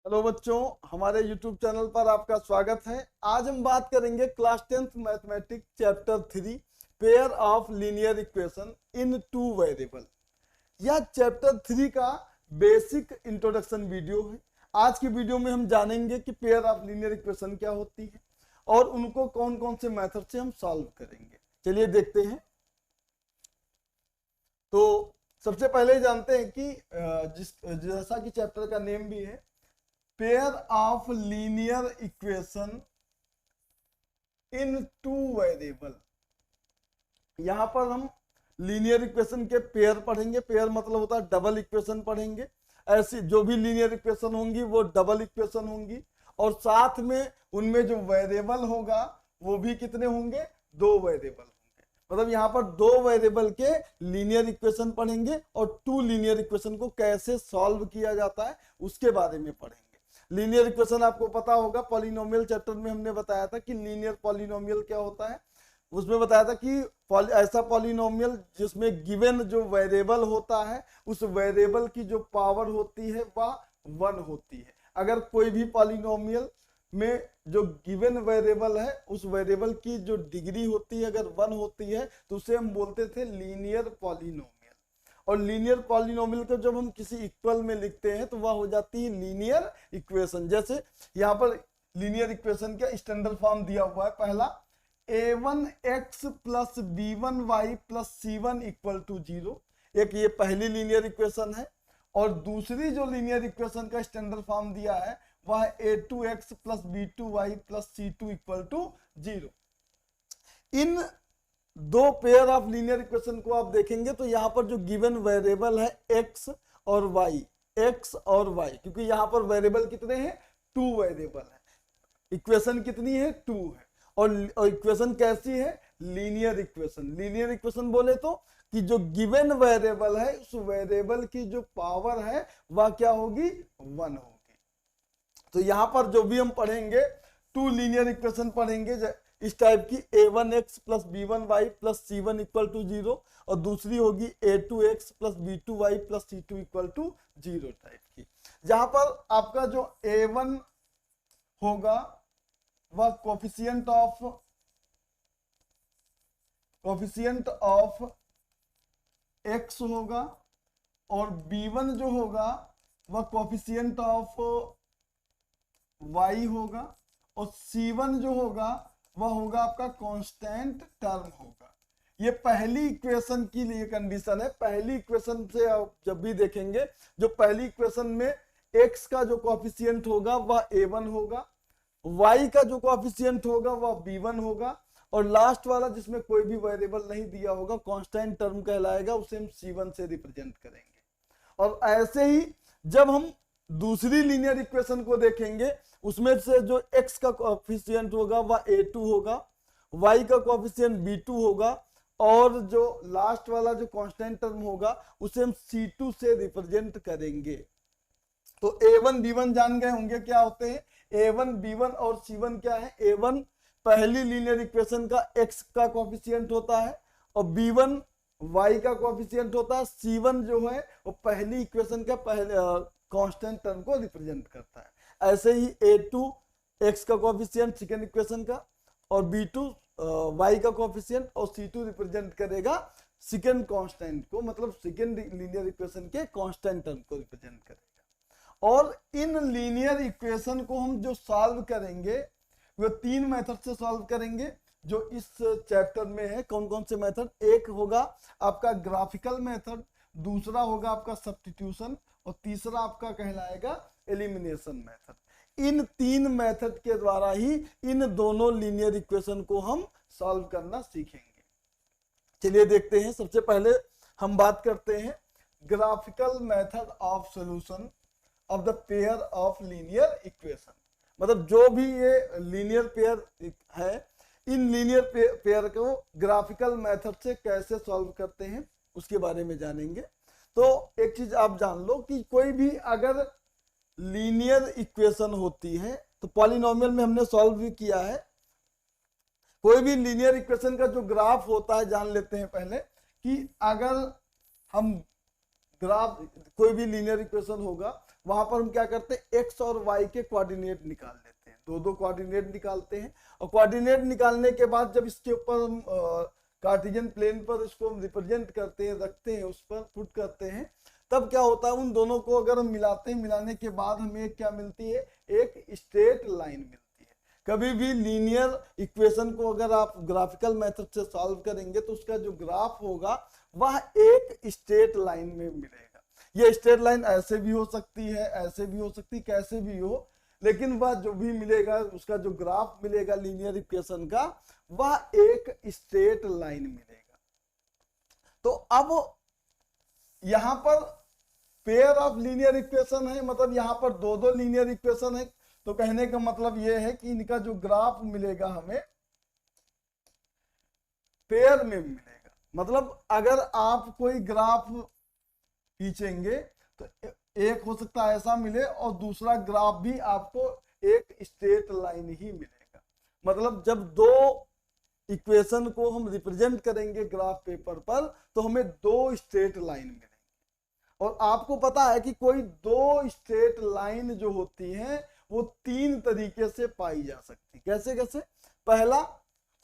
Hello बच्चों, हमारे YouTube channel पर आपका स्वागत है। आज हम बात करेंगे class 10th mathematics chapter 3 pair of linear equation in two variable. यह चैप्टर 3 का बेसिक इंट्रोडक्शन वीडियो है। आज की वीडियो में हम जानेंगे कि पेयर ऑफ लीनियर इक्वेशन क्या होती है और उनको कौन कौन से मेथड से हम सॉल्व करेंगे। चलिए देखते हैं। तो सबसे पहले जानते हैं कि जैसा कि चैप्टर का नेम भी है, pair of linear equation in two variable. यहां पर हम लीनियर इक्वेशन के पेयर पढ़ेंगे। पेयर मतलब होता है डबल इक्वेशन पढ़ेंगे। ऐसी जो भी लीनियर इक्वेशन होंगी वो डबल इक्वेशन होंगी, और साथ में उनमें जो वेरिएबल होगा वो भी कितने होंगे? दो वेरिएबल होंगे। मतलब यहाँ पर दो वेरिएबल के लीनियर इक्वेशन पढ़ेंगे और टू लीनियर इक्वेशन को कैसे सॉल्व किया जाता है उसके बारे में पढ़ेंगे। लीनियर इक्वेशन आपको पता होगा, पॉलिनोमियल चैप्टर में हमने बताया था कि लीनियर पॉलिनोमियल क्या होता है। उसमें बताया था कि ऐसा पॉलिनोमियल जिसमें गिवन जो वेरिएबल होता है उस वेरिएबल की जो पावर होती है वह 1 होती है। अगर कोई भी पॉलिनोमियल में जो गिवन वेरिएबल है उस वेरिएबल की जो डिग्री होती है अगर 1 होती है तो उसे हम बोलते थे लीनियर पॉलिनोमियल। और लीनियर पॉलिनोमियल को जब हम किसी इक्वल में लिखते हैं तो वह हो जाती है लीनियर इक्वेशन। जैसे यहाँ पर लीनियर इक्वेशन का स्टैंडर्ड फॉर्म दिया हुआ है। पहला a1x plus b1y plus c1 equal to 0, एक ये पहली लीनियर इक्वेशन है। और दूसरी जो लीनियर इक्वेशन का स्टैंडर्ड फॉर्म दिया है वह a2x plus b2y plus c2 equal to 0। इन दो पेयर ऑफ लीनियर इक्वेशन को आप देखेंगे तो यहाँ पर जो गिवन वेरिएबल है x और y, क्योंकि यहाँ पर वेरिएबल कितने हैं? 2 वेरिएबल है। इक्वेशन कितनी है? 2 है। और इक्वेशन कैसी है? Linear equation. लीनियर इक्वेशन बोले तो कि जो गिवन वेरिएबल है उस वेरिएबल की जो पावर है वह क्या होगी? 1 होगी। तो यहां पर जो भी हम पढ़ेंगे टू लीनियर इक्वेशन पढ़ेंगे इस टाइप की, a1x plus b1y plus c1 equal to 0, और दूसरी होगी a2x plus b2y plus c2 equal to 0 type की। जहां पर आपका जो a1 होगा वह कोफिशिएंट ऑफ x होगा, और b1 जो होगा वह कोफिशिएंट ऑफ y होगा, और c1 जो होगा वह होगा आपका कांस्टेंट टर्म होगा। ये पहली इक्वेशन की लिए कंडीशन है। पहली इक्वेशन से आप जब भी देखेंगे, जो पहली इक्वेशन में x का जो कोफिशिएंट होगा वह a1 होगा, y का जो कोफिशिएंट होगा वह b1 होगा, और लास्ट वाला जिसमें कोई भी वेरिएबल नहीं दिया होगा कांस्टेंट टर्म कहलाएगा, उसे हम c1 से रिप्रेजेंट करेंगे। और ऐसे ही जब हम दूसरी लीनियर इक्वेशन को देखेंगे उसमें से जो x का कोफिशिएंट होगा वह a2 होगा, y का कोफिशिएंट b2 होगा, और जो लास्ट वाला जो कांस्टेंट टर्म होगा उसे हम c2 से रिप्रेजेंट करेंगे। तो a1 b1 जान गए होंगे क्या होते हैं। a1 b1 और c1 क्या है? a1 पहली लीनियर इक्वेशन का x का कोफिशिएंट होता है, और b1 y का कोफिशिएंट होता है, c1 जो है वो पहली इक्वेशन का पहले कांस्टेंट टर्म को रिप्रेजेंट करता है। ऐसे ही a2 x का कोफिशिएंट सेकेंड इक्वेशन का, और b2 y का कोफिशिएंट, और c2 रिप्रेजेंट करेगा सेकेंड कांस्टेंट को, मतलब सेकेंड लीनियर इक्वेशन के कांस्टेंट टर्म को रिप्रेजेंट करेगा। और इन लीनियर इक्वेशन को हम जो सॉल्व करेंगे वो 3 मेथड से सॉल्व करेंगे जो इस चैप्टर में है। कौन कौन से मेथड? एक होगा आपका ग्राफिकल मेथड, दूसरा होगा आपका सब्स्टिट्यूशन, और तीसरा आपका कहलाएगा एलिमिनेशन मेथड। इन 3 मेथड के द्वारा ही इन दोनों लीनियर इक्वेशन को हम सॉल्व करना सीखेंगे। चलिए देखते हैं। सबसे पहले हम बात करते हैं graphical method of solution of the pair of linear equation. मतलब जो भी ये लीनियर पेयर है, इन लीनियर पेयर को ग्राफिकल मेथड से कैसे सॉल्व करते हैं उसके बारे में जानेंगे। तो एक चीज आप जान लो कि कोई भी अगर लीनियर इक्वेशन होती है तो पॉलिनोमियल में हमने सॉल्व भी किया है। कोई भी लीनियर इक्वेशन का जो ग्राफ होता है जान लेते हैं पहले कि अगर हम ग्राफ कोई भी लीनियर इक्वेशन होगा वहां पर हम क्या करते हैं, एक्स और वाई के कोऑर्डिनेट निकाल लेते हैं, दो दो कोऑर्डिनेट निकालते हैं। और कोऑर्डिनेट निकालने के बाद जब इसके ऊपर हम कार्टेशियन प्लेन पर इसको हम रिप्रेजेंट करते हैं, रखते हैं, उस पर पुट करते हैं, तब क्या होता है, उन दोनों को अगर हम मिलाते हैं, मिलाने के बाद हमें क्या मिलती है, एक स्ट्रेट लाइन मिलती है। कभी भी लीनियर इक्वेशन को अगर आप ग्राफिकल मेथड से सॉल्व करेंगे तो उसका जो ग्राफ होगा वह एक स्ट्रेट लाइन में मिलेगा। ये स्ट्रेट लाइन ऐसे भी हो सकती है, ऐसे भी हो सकती है, कैसे भी हो, लेकिन वह जो भी मिलेगा, उसका जो ग्राफ मिलेगा लीनियर इक्वेशन का, वह एक स्ट्रेट लाइन मिलेगा। तो अब यहां पर पेयर ऑफ लीनियर इक्वेशन है, मतलब यहां पर दो दो लीनियर इक्वेशन है, तो कहने का मतलब यह है कि इनका जो ग्राफ मिलेगा हमें पेयर में मिलेगा। मतलब अगर आप कोई ग्राफ खींचेंगे तो एक हो सकता है ऐसा मिले और दूसरा ग्राफ भी आपको एक स्ट्रेट लाइन ही मिलेगा। मतलब जब दो इक्वेशन को हम रिप्रेजेंट करेंगे ग्राफ पेपर पर तो हमें दो स्ट्रेट लाइन मिलेंगे। और आपको पता है कि कोई दो स्ट्रेट लाइन जो होती है वो तीन तरीके से पाई जा सकती। कैसे कैसे? पहला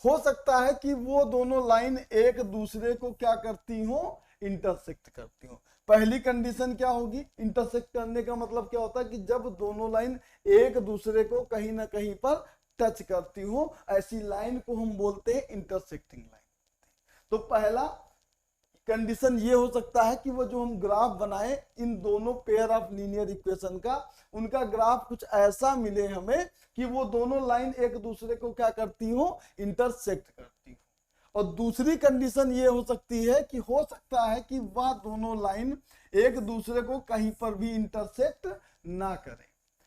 हो सकता है कि वो दोनों लाइन एक दूसरे को क्या करती हो, इंटरसेक्ट करती हो। पहली कंडीशन क्या होगी, इंटरसेक्ट करने का मतलब क्या होता है कि जब दोनों लाइन एक दूसरे को कहीं ना कहीं पर टच करती हो, ऐसी लाइन को हम बोलते हैं इंटरसेक्टिंग लाइन। तो पहला कंडीशन ये हो सकता है कि वो जो हम ग्राफ बनाए इन दोनों पेयर ऑफ लीनियर इक्वेशन का, उनका ग्राफ कुछ ऐसा मिले हमें कि वो दोनों लाइन एक दूसरे को क्या करती हो, इंटरसेक्ट करती हो। और दूसरी कंडीशन ये हो सकती है कि हो सकता है कि वह दोनों लाइन एक दूसरे को कहीं पर भी इंटरसेक्ट ना करें।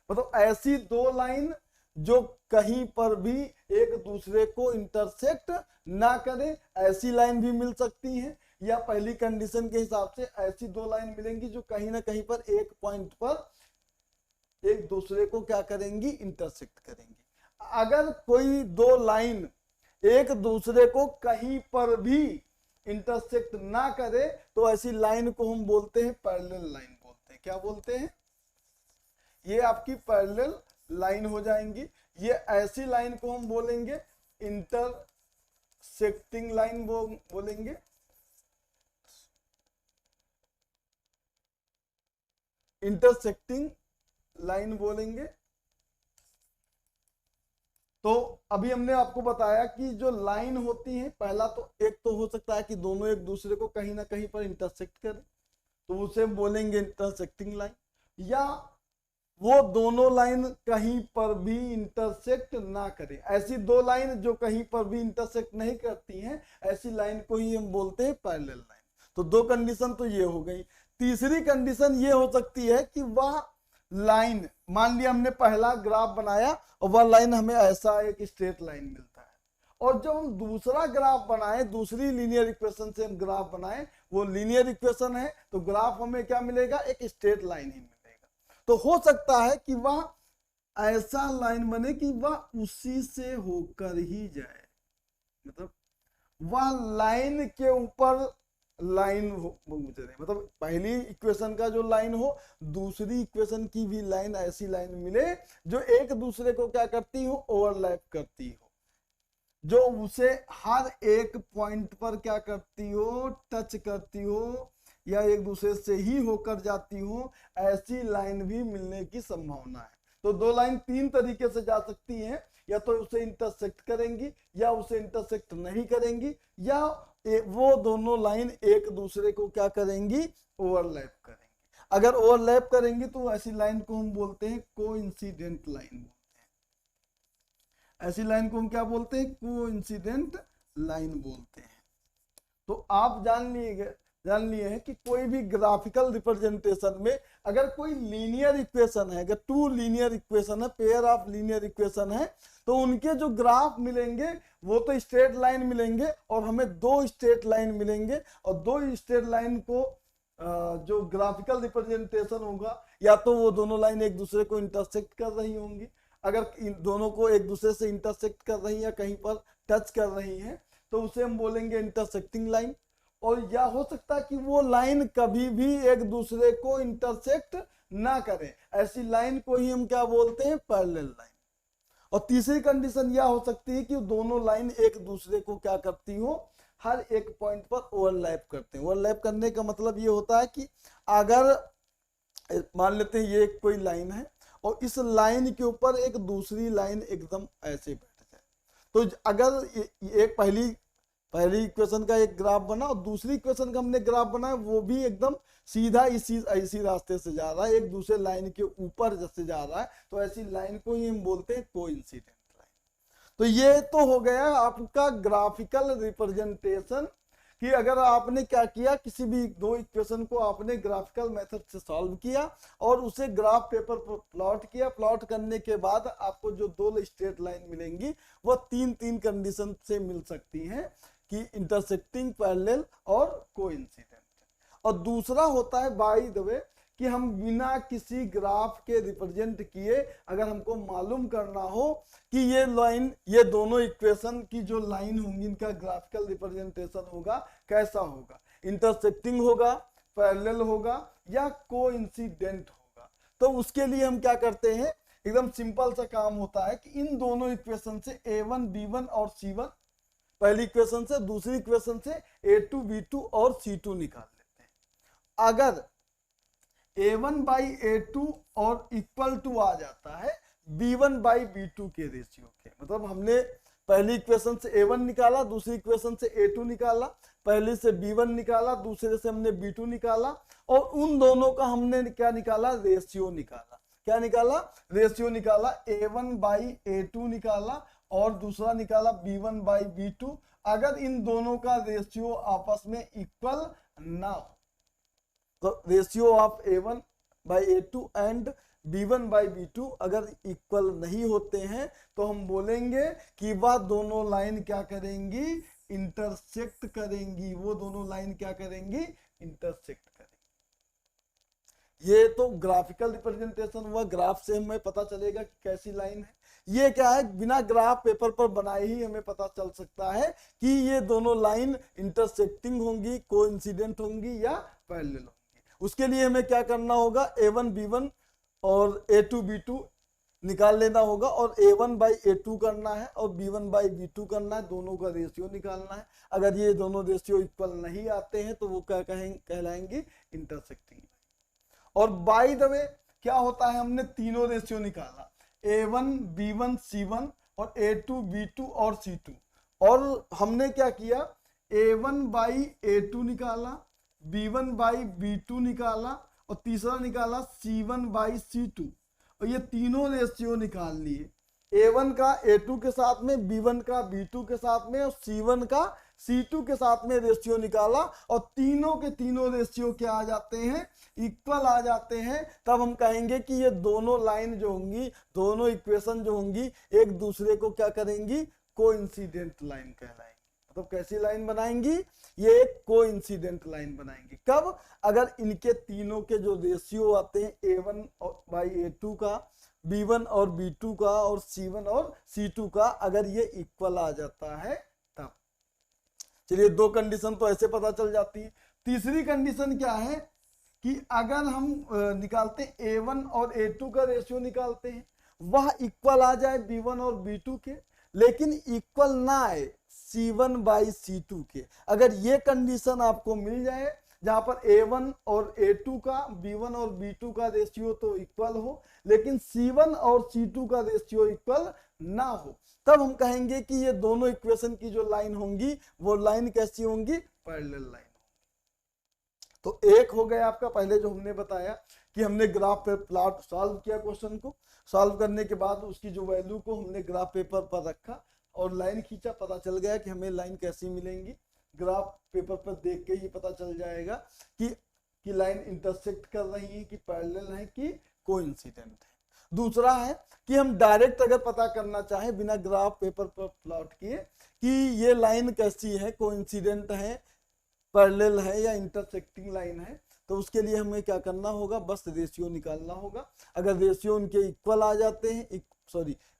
मतलब ऐसी दो लाइन जो कहीं पर भी एक दूसरे को इंटरसेक्ट ना करें, ऐसी लाइन भी मिल सकती है। या पहली कंडीशन के हिसाब से ऐसी दो लाइन मिलेंगी जो कहीं ना कहीं पर एक पॉइंट पर एक दूसरे को क्या करेंगी, इंटरसेक्ट करेंगी। अगर कोई दो लाइन एक दूसरे को कहीं पर भी इंटरसेक्ट ना करे तो ऐसी लाइन को हम बोलते हैं पैरेलल लाइन बोलते हैं। क्या बोलते हैं? ये आपकी पैरेलल लाइन हो जाएंगी। ये ऐसी लाइन को हम बोलेंगे इंटरसेक्टिंग लाइन बोलेंगे। इंटरसेक्टिंग लाइन बोलेंगे। तो अभी हमने आपको बताया कि जो लाइन होती है, पहला तो एक तो हो सकता है कि दोनों एक दूसरे को कहीं ना कहीं पर इंटरसेक्ट करें, तो उसे बोलेंगे इंटरसेक्टिंग लाइन। या वो दोनों लाइन कहीं पर भी इंटरसेक्ट ना करें, ऐसी दो लाइन जो कहीं पर भी इंटरसेक्ट नहीं करती हैं, ऐसी लाइन को ही हम बोलते हैं पैरेलल लाइन। तो दो कंडीशन तो ये हो गई। तीसरी कंडीशन ये हो सकती है कि वह लाइन, मान लिया हमने पहला ग्राफ बनाया और वह लाइन हमें ऐसा एक स्ट्रेट लाइन मिलता है, और जब हम दूसरा ग्राफ बनाए, दूसरी लीनियर इक्वेशन से हम ग्राफ बनाए, वो लीनियर इक्वेशन है तो ग्राफ हमें क्या मिलेगा, एक स्ट्रेट लाइन ही मिलेगा। तो हो सकता है कि वह ऐसा लाइन बने कि वह उसी से होकर ही जाए, मतलब वह लाइन के ऊपर लाइन हो, मतलब पहली इक्वेशन का जो लाइन हो, दूसरी इक्वेशन की भी लाइन ऐसी लाइन मिले जो एक दूसरे को क्या करती हो, ओवरलैप करती हो, जो उसे हर एक पॉइंट पर क्या करती हो, टच करती हो, या एक दूसरे से ही होकर जाती हो, ऐसी लाइन भी मिलने की संभावना है। तो दो लाइन तीन तरीके से जा सकती हैं, या तो उसे इंटरसेक्ट करेंगी, या उसे इंटरसेक्ट नहीं करेंगी, या वो दोनों लाइन एक दूसरे को क्या करेंगी, ओवरलैप करेंगी। अगर ओवरलैप करेंगी तो ऐसी लाइन को हम बोलते हैं कोइंसिडेंट लाइन बोलते हैं। ऐसी लाइन को हम क्या बोलते हैं, कोइंसिडेंट लाइन बोलते हैं। तो आप जान लिए हैं कि कोई भी ग्राफिकल रिप्रेजेंटेशन में अगर कोई लीनियर इक्वेशन है, अगर टू लीनियर इक्वेशन है, पेयर ऑफ लीनियर इक्वेशन है, तो उनके जो ग्राफ मिलेंगे वो तो स्ट्रेट लाइन मिलेंगे, और हमें दो स्ट्रेट लाइन मिलेंगे, और दो स्ट्रेट लाइन को जो ग्राफिकल रिप्रेजेंटेशन होगा, या तो वो दोनों लाइन एक दूसरे को इंटरसेक्ट कर रही होंगी, अगर इन दोनों को एक दूसरे से इंटरसेक्ट कर रही है, कहीं पर टच कर रही है, तो उसे हम बोलेंगे इंटरसेक्टिंग लाइन। और या हो सकता है कि वो लाइन कभी भी एक दूसरे को इंटरसेक्ट ना करें, ऐसी लाइन को ही हम क्या बोलते हैं, पैरेलल लाइन। और तीसरी कंडीशन यह हो सकती है कि दोनों लाइन एक दूसरे को क्या करती हो, हर एक पॉइंट पर ओवरलैप करते हैं। ओवरलैप करने का मतलब ये होता है कि अगर मान लेते हैं ये कोई लाइन है और इस लाइन के ऊपर एक दूसरी लाइन एकदम ऐसे बैठ जाए, तो अगर एक पहली इक्वेशन का एक ग्राफ बना और दूसरी इक्वेशन का हमने ग्राफ बनाया, वो भी एकदम सीधा इसी रास्ते से जा रहा है, एक दूसरे लाइन के ऊपर जैसे जा रहा है, तो ऐसी लाइन को ही हम बोलते हैं कोइंसिडेंट लाइन। तो ये तो हो गया आपका ग्राफिकल रिप्रेजेंटेशन कि अगर आपने क्या किया, किसी भी दो इक्वेशन को आपने ग्राफिकल मेथड से सॉल्व किया और उसे ग्राफ पेपर पर प्लॉट किया। प्लॉट करने के बाद आपको जो दो स्ट्रेट लाइन मिलेंगी वो तीन कंडीशन से मिल सकती हैं कि इंटरसेक्टिंग, पैरेलल और कोइंसिडेंट। और दूसरा होता है बाय द वे कि हम बिना किसी ग्राफ के रिप्रेजेंट किए अगर हमको मालूम करना हो कि ये लाइन, ये दोनों इक्वेशन की जो लाइन होंगी इनका ग्राफिकल रिप्रेजेंटेशन होगा, कैसा होगा, इंटरसेक्टिंग होगा, पैरेलल होगा या कोइंसिडेंट होगा। तो उसके लिए हम क्या करते हैं, एकदम सिंपल सा काम होता है कि इन दोनों इक्वेशन से A1, B1 और C1, पहली इक्वेशन से, दूसरी इक्वेशन से A2, B2 और C2 निकाल लेते हैं। अगर A1 बाई A2 और इक्वल टू आ जाता है B1 बाई B2 के रेशियो के, मतलब हमने पहली इक्वेशन से A1 निकाला, दूसरी इक्वेशन से A2 निकाला, पहले से B1 निकाला, दूसरे से हमने B2 निकाला और उन दोनों का हमने क्या निकाला, रेशियो निकाला। क्या निकाला, रेशियो निकाला। A1 बाई A2 निकाला और दूसरा निकाला B1 बाई B2। अगर इन दोनों का रेशियो आपस में इक्वल ना हो, तो ratio of A1 by A2 and B1 by B2 अगर इक्वल नहीं होते हैं तो हम बोलेंगे कि वह दोनों लाइन क्या करेंगी, इंटरसेक्ट करेंगी। वो दोनों लाइन क्या करेंगी, इंटरसेक्ट करेंगी। ये तो ग्राफिकल रिप्रेजेंटेशन हुआ, ग्राफ से हमें पता चलेगा कि कैसी लाइन है। ये क्या है, बिना ग्राफ पेपर पर बनाए ही हमें पता चल सकता है कि ये दोनों लाइन इंटरसेक्टिंग होंगी, कोइंसिडेंट होंगी या पैरेलल होंगी। उसके लिए हमें क्या करना होगा, A1 B1 और A2 B2 निकाल लेना होगा और A1 बाई A2 करना है और B1 बाई B2 करना है, दोनों का रेशियो निकालना है। अगर ये दोनों रेशियो इक्वल नहीं आते हैं तो वो क्या कहलाएंगे, इंटरसेक्टिंग। और बाय द वे क्या होता है, हमने तीनों रेशियो निकाला, A1 B1 C1 और A2 B2 और C2, और हमने क्या किया, A1 बाई A2 निकाला, B1 बाई B2 निकाला और तीसरा निकाला C1 बाई C2, और ये तीनों रेशियो निकाल लिए। A1 का A2 के साथ में, B1 का B2 के साथ में और C1 का C2 के साथ में रेशियो निकाला और तीनों के तीनों रेशियो क्या आ जाते हैं, इक्वल आ जाते हैं। तब हम कहेंगे कि ये दोनों लाइन जो होंगी, दोनों इक्वेशन जो होंगी, एक दूसरे को क्या करेंगी, कोइंसिडेंट लाइन कहलाएंगी। मतलब कैसी लाइन बनाएंगी, ये एक कोइंसिडेंट लाइन बनाएंगी। कब, अगर इनके तीनों के जो रेशियो आते हैं A1 बाई A2 का, B1 और B2 का और C1 और C2 का, अगर ये इक्वल आ जाता है तब। चलिए, दो कंडीशन तो ऐसे पता चल जाती है। तीसरी कंडीशन क्या है कि अगर हम निकालते हैं A1 और A2 का रेशियो निकालते हैं, वह इक्वल आ जाए B1 और B2 के, लेकिन इक्वल ना आए C1 बाई C2 के। अगर ये कंडीशन आपको मिल जाए जहां पर A1 और A2 का, B1 और B2 का रेशियो तो इक्वल हो, लेकिन C1 और C2 का रेशियो इक्वल ना हो, तब हम कहेंगे कि ये दोनों इक्वेशन की जो लाइन होंगी वो लाइन कैसी होंगी, पैरेलल लाइन। तो एक हो गया आपका पहले जो हमने बताया कि हमने ग्राफ पे प्लॉट सॉल्व किया, क्वेश्चन को सॉल्व करने के बाद उसकी जो वैल्यू को हमने ग्राफ पेपर पर रखा और लाइन खींचा, पता चल गया कि हमें लाइन कैसी मिलेंगी। ग्राफ पेपर पर देख के ही पता चल जाएगा कि लाइन इंटरसेक्ट कर रही है, कि पैरेलल है, कि कोइंसिडेंट है। दूसरा है कि हम डायरेक्ट अगर पता करना चाहें बिना ग्राफ पेपर पर प्लॉट किए कि ये लाइन कैसी है, कोइंसिडेंट है, पैरेलल है या इंटरसेक्टिंग लाइन है, तो उसके लिए हमें क्या करना होगा, बस रेशियो निकालना होगा। अगर रेशियो उनके इक्वल आ जाते हैं,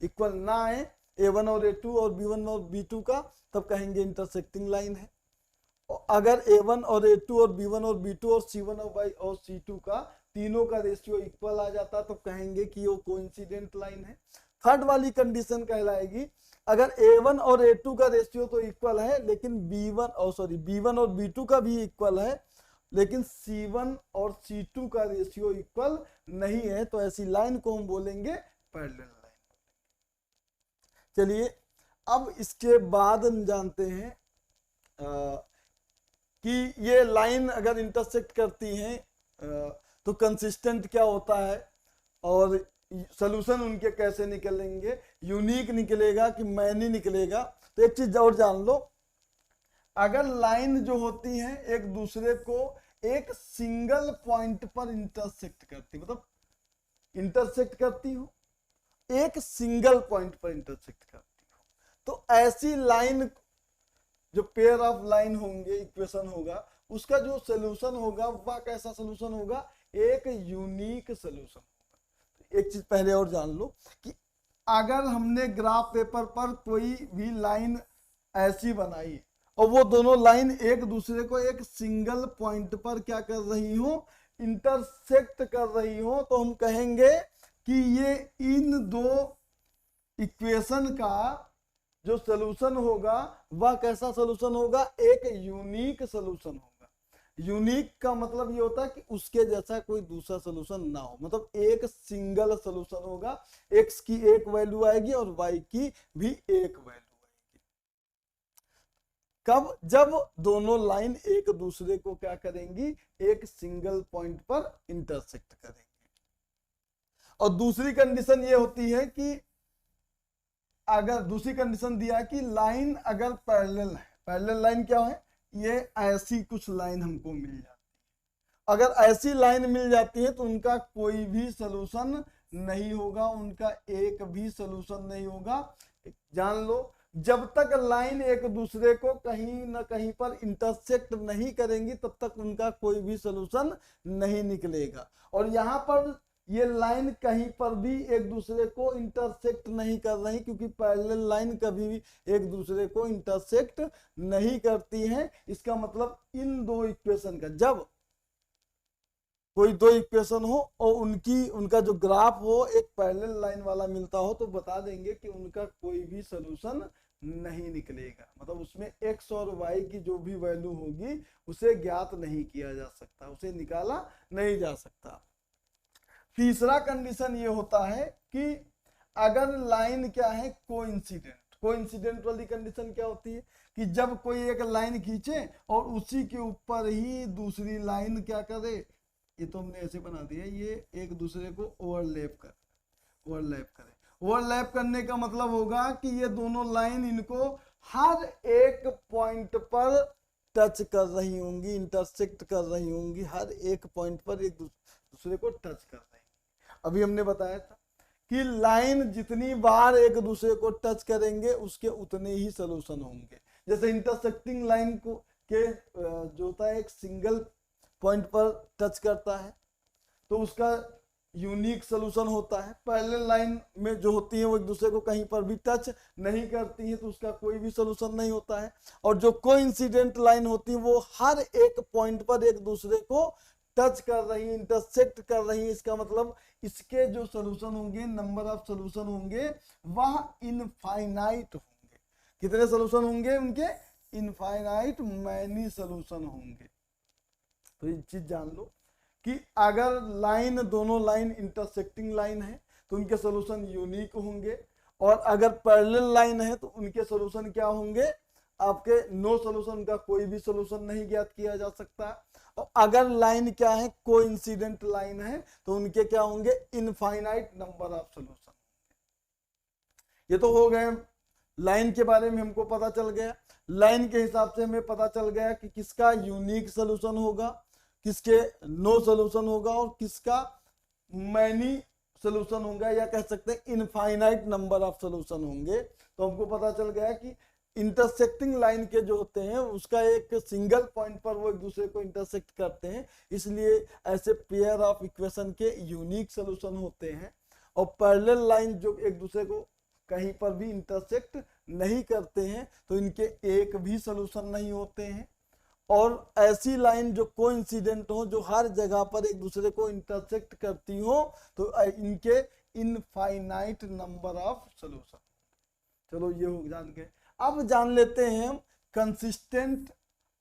इक्वल ना आए A1 और A2 और B1 और B2 का, तब कहेंगे इंटरसेक्टिंग लाइन है। और अगर A1 और A2 और B1 और B2 और C1 और C2 का तीनों का रेशियो इक्वल आ जाता तो कहेंगे कि वो कोइंसिडेंट लाइन है। थर्ड वाली कंडीशन कहलाएगी अगर A1 और A2 का रेशियो तो इक्वल है लेकिन B1 और B2 का भी इक्वल है लेकिन C1 और C2 का रेशियो इक्वल नहीं है, तो ऐसी लाइन को हम बोलेंगे पैरेलल लाइन। चलिए अब इसके बाद हम जानते हैं कि ये लाइन अगर इंटरसेक्ट करती हैं तो कंसिस्टेंट क्या होता है और सॉल्यूशन उनके कैसे निकलेंगे, यूनिक निकलेगा कि मैनी निकलेगा। तो एक चीज और जान लो, अगर लाइन जो होती है एक दूसरे को एक सिंगल पॉइंट पर इंटरसेक्ट करती, मतलब इंटरसेक्ट करती हो एक सिंगल पॉइंट पर इंटरसेक्ट करती हो, तो ऐसी लाइन जो पेयर ऑफ लाइन होंगे इक्वेशन होगा उसका जो सोल्यूशन होगा वह कैसा सोल्यूशन होगा, एक यूनिक सोल्यूशन होगा। एक चीज पहले और जान लो कि अगर हमने ग्राफ पेपर पर कोई भी लाइन ऐसी बनाई और वो दोनों लाइन एक दूसरे को एक सिंगल पॉइंट पर क्या कर रही हो, इंटरसेक्ट कर रही हो, तो हम कहेंगे कि ये इन दो इक्वेशन का जो सॉल्यूशन होगा वह कैसा सॉल्यूशन होगा, एक यूनिक सॉल्यूशन होगा। यूनिक का मतलब ये होता है कि उसके जैसा कोई दूसरा सॉल्यूशन ना हो, मतलब एक सिंगल सॉल्यूशन होगा, x की एक वैल्यू आएगी और y की भी एक वैल्यू आएगी। कब, जब दोनों लाइन एक दूसरे को क्या करेंगी, एक सिंगल पॉइंट पर इंटरसेक्ट करेंगी। और दूसरी कंडीशन ये होती है कि अगर दूसरी कंडीशन दिया कि लाइन अगर पैरेलल है, पैरेलल लाइन क्या है, ये ऐसी कुछ लाइन हमको मिल जाती है। अगर ऐसी लाइन मिल जाती है तो उनका कोई भी सलूशन नहीं होगा, उनका एक भी सलूशन नहीं होगा। जान लो, जब तक लाइन एक दूसरे को कहीं ना कहीं पर इंटरसेक्ट नहीं करेंगी तब तक उनका कोई भी सलूशन नहीं निकलेगा। और यहाँ पर ये लाइन कहीं पर भी एक दूसरे को इंटरसेक्ट नहीं कर रही, क्योंकि पैरेलल लाइन कभी भी एक दूसरे को इंटरसेक्ट नहीं करती है। इसका मतलब इन दो इक्वेशन का, जब कोई दो इक्वेशन हो और उनका जो ग्राफ हो एक पैरेलल लाइन वाला मिलता हो, तो बता देंगे कि उनका कोई भी सॉल्यूशन नहीं निकलेगा। मतलब उसमें x और y की जो भी वैल्यू होगी उसे ज्ञात नहीं किया जा सकता, उसे निकाला नहीं जा सकता। तीसरा कंडीशन ये होता है कि अगर लाइन क्या है, कोइंसिडेंट। कोइंसिडेंट वाली कंडीशन क्या होती है कि जब कोई एक लाइन खींचे और उसी के ऊपर ही दूसरी लाइन क्या करे, ये तो हमने ऐसे बना दिया, ये एक दूसरे को ओवरलैप करे। ओवरलैप करने का मतलब होगा कि ये दोनों लाइन इनको हर एक पॉइंट पर टच कर रही होंगी, इंटरसेक्ट कर रही होंगी, हर एक पॉइंट पर एक दूसरे को टच कर रही। अभी हमने बताया था कि लाइन जितनी बार एक दूसरे को टच करेंगे उसके उतने ही सॉल्यूशन होंगे। जैसे इंटरसेक्टिंग लाइन को के जो होता है एक सिंगल पॉइंट पर टच करता है तो उसका यूनिक सॉल्यूशन होता है। पैरेलल लाइन में जो होती है वो एक दूसरे को कहीं पर भी टच नहीं करती है तो उसका कोई भी सॉल्यूशन नहीं होता है। और जो कोइंसिडेंट लाइन होती है वो हर एक पॉइंट पर एक दूसरे को टच कर रही, इंटरसेक्ट कर रही। इसका मतलब इसके जो सॉल्यूशन होंगे, नंबर ऑफ सॉल्यूशन होंगे वह इनफाइनाइट होंगे। कितने सॉल्यूशन होंगे उनके, इनफाइनाइट मैनी सॉल्यूशन होंगे। तो ये चीज जान लो कि अगर लाइन, दोनों लाइन इंटरसेक्टिंग लाइन है तो उनके सॉल्यूशन यूनिक होंगे, और अगर पैरेलल लाइन है तो उनके सॉल्यूशन क्या होंगे, आपके नो सॉल्यूशन का कोई भी सॉल्यूशन नहीं ज्ञात किया जा सकता। और अगर लाइन क्या है, कोइंसिडेंट लाइन है, तो उनके क्या होंगे, इनफाइनाइट नंबर ऑफ सॉल्यूशन। ये तो हो गए लाइन के बारे में, हमको पता चल गया। लाइन के हिसाब से हमें पता चल गया कि किसका यूनिक सॉल्यूशन होगा, किसके नो सॉल्यूशन होगा और किसका मैनी सॉल्यूशन होगा, या कह सकते हैं इनफाइनाइट नंबर ऑफ सॉल्यूशन होंगे। तो हमको पता चल गया कि इंटरसेक्टिंग लाइन के जो होते हैं उसका एक सिंगल पॉइंट पर वो एक दूसरे को इंटरसेक्ट करते हैं, इसलिए ऐसे पेयर ऑफ इक्वेशन के यूनिक सॉल्यूशन होते हैं। और पैरेलल लाइन जो एक दूसरे को कहीं पर भी इंटरसेक्ट नहीं करते हैं तो इनके एक भी सॉल्यूशन नहीं होते हैं। और ऐसी लाइन जो कोइंसिडेंट हो, जो हर जगह पर एक दूसरे को इंटरसेक्ट करती हो, तो इनके इनफाइनाइट नंबर ऑफ सॉल्यूशन। चलो ये हो जान गए। अब जान लेते हैं हम कंसिस्टेंट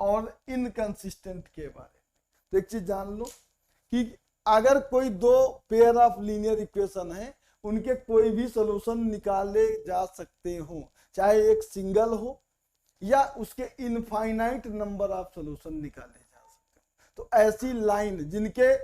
और इनकंसिस्टेंट के बारे में। तो एक चीज जान लो कि अगर कोई दो पेयर ऑफ लीनियर इक्वेशन है, उनके कोई भी सॉल्यूशन निकाले जा सकते हो, चाहे एक सिंगल हो या उसके इनफाइनाइट नंबर ऑफ सॉल्यूशन निकाले जा सकते हैं। तो ऐसी लाइन जिनके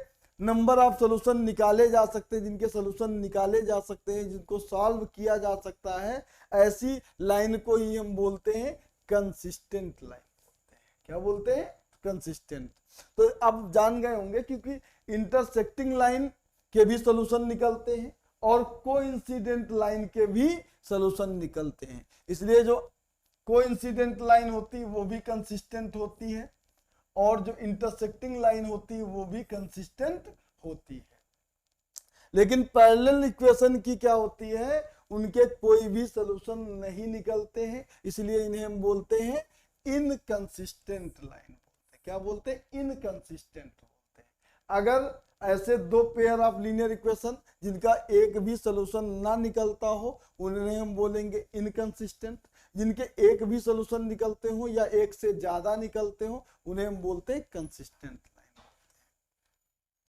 नंबर ऑफ सॉल्यूशन निकाले जा सकते हैं, जिनके सॉल्यूशन निकाले जा सकते हैं, जिनको सॉल्व किया जा सकता है, ऐसी लाइन को ही हम बोलते हैं कंसिस्टेंट लाइन बोलते हैं। क्या बोलते हैं? कंसिस्टेंट। तो अब जान गए होंगे, क्योंकि इंटरसेक्टिंग लाइन के भी सॉल्यूशन निकलते हैं और कोइंसिडेंट लाइन के भी सॉल्यूशन निकलते हैं, इसलिए जो कोइंसिडेंट लाइन होती है वो भी कंसिस्टेंट होती है और जो इंटरसेक्टिंग लाइन होती है वो भी कंसिस्टेंट होती है। लेकिन पैरेलल इक्वेशन की क्या होती है, उनके कोई भी सॉल्यूशन नहीं निकलते हैं, इसलिए इन्हें हम बोलते हैं इनकंसिस्टेंट लाइन बोलते हैं। क्या बोलते हैं? इनकंसिस्टेंट बोलते हैं। अगर ऐसे दो पेयर ऑफ लीनियर इक्वेशन जिनका एक भी सॉल्यूशन ना निकलता हो, उन्हें हम बोलेंगे इनकंसिस्टेंट। जिनके एक भी सॉल्यूशन निकलते हो या एक से ज्यादा निकलते हो, उन्हें हम बोलते हैं कंसिस्टेंट।